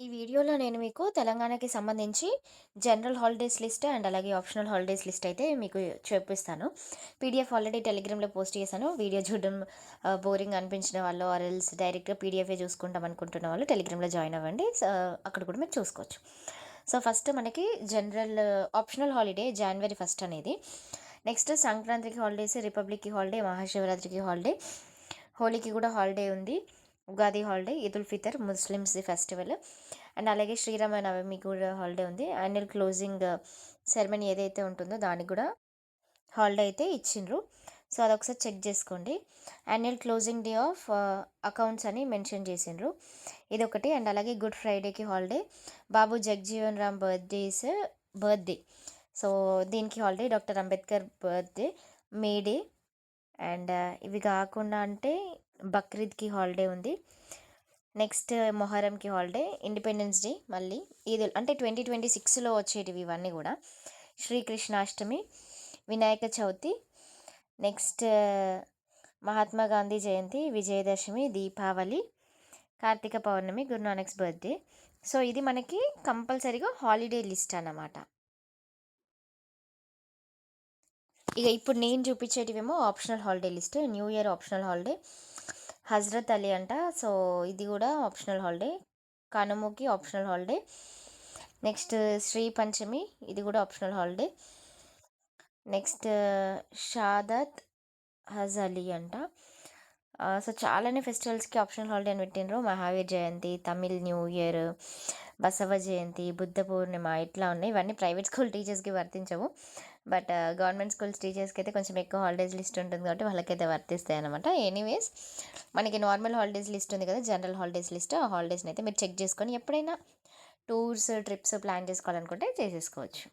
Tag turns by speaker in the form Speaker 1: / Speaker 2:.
Speaker 1: ఈ వీడియోలో నేను మీకు తెలంగాణకి సంబంధించి జనరల్ హాలిడేస్ లిస్ట్ అండ్ అలాగే ఆప్షనల్ హాలిడేస్ లిస్ట్ అయితే మీకు చూపిస్తాను. పీడిఎఫ్ ఆల్రెడీ టెలిగ్రామ్‌లో పోస్ట్ చేశాను. వీడియో చూడడం బోరింగ్ అనిపించిన వాళ్ళు ఆర్ ఎల్స్ డైరెక్ట్‌గా పీడిఎఫే చూసుకుంటాం అనుకుంటున్న వాళ్ళు టెలిగ్రామ్‌లో జాయిన్ అవ్వండి. అక్కడ కూడా మీరు చూసుకోవచ్చు. సో, ఫస్ట్ మనకి జనరల్ ఆప్షనల్ హాలిడే జనవరి 1 అనేది. నెక్స్ట్ సంక్రాంతికి హాలిడేస్, రిపబ్లిక్‌కి హాలిడే, మహాశివరాత్రికి హాలిడే, హోలీకి కూడా హాలిడే ఉంది. ఉగాది హాలిడే, ఈద్ ఉల్ ఫితర్ ముస్లిమ్స్‌ది ఫెస్టివల్. అండ్ అలాగే శ్రీరామ నవమి కూడా హాలిడే ఉంది. యాన్యువల్ క్లోజింగ్ సెరమనీ ఏదైతే ఉంటుందో దానికి కూడా హాలిడే అయితే ఇచ్చిండ్రు. సో, అదొకసారి చెక్ చేసుకోండి. Annual closing day of accounts అని మెన్షన్ చేసిండ్రు. ఇదొకటి. అండ్ అలాగే గుడ్ ఫ్రైడేకి హాలిడే. బాబు జగజీవన్ రామ్ బర్త్డే. సో, దీనికి holiday. Doctor Ambedkar birthday, May day. And ఇవి కాకుండా అంటే బక్రీద్‌కి హాలిడే ఉంది. నెక్స్ట్ మొహరంకి హాలిడే, ఇండిపెండెన్స్ డే మళ్ళీ, అంటే 2026లో వచ్చేటివి ఇవన్నీ కూడా. శ్రీకృష్ణాష్టమి, వినాయక చవితి, నెక్స్ట్ మహాత్మా గాంధీ జయంతి, విజయదశమి, దీపావళి, కార్తీక పౌర్ణమి, గురునానక్స్ బర్త్డే. సో, ఇది మనకి కంపల్సరీగా హాలిడే లిస్ట్ అన్నమాట. ఇక ఇప్పుడు నేను చూపించేటివేమో optional holiday list. New year optional holiday, Hazrat Ali అంట. సో, ఇది కూడా ఆప్షనల్ హాలిడే. కనుమకి optional holiday. Next Sri Panchami, ఇది కూడా ఆప్షనల్ హాలిడే. నెక్స్ట్ షాదత్ హజ్ అలీ అంట. సో, చాలానే ఫెస్టివల్స్కి ఆప్షనల్ హాలిడే అని పెట్టిండ్రు. మహావీర్ జయంతి, తమిళ్ న్యూ ఇయర్, బసవ జయంతి, బుద్ధ పూర్ణిమ ఇట్లా ఉన్నాయి. ఇవన్నీ ప్రైవేట్ స్కూల్ టీచర్స్కి వర్తించవు. బట్ గవర్నమెంట్ స్కూల్స్ టీచర్స్కి అయితే కొంచెం ఎక్కువ హాలిడేస్ లిస్ట్ ఉంటుంది కాబట్టి వాళ్ళకైతే వర్తిస్తాయి అనమాట. ఎనీవేస్, మనకి నార్మల్ హాలిడేస్ లిస్ట్ ఉంది కదా, జనరల్ హాలిడేస్ లిస్ట్. ఆ హాలిడేస్ని అయితే మీరు చెక్ చేసుకొని ఎప్పుడైనా టూర్స్ ట్రిప్స్ ప్లాన్ చేసుకోవాలనుకుంటే చేసేసుకోవచ్చు.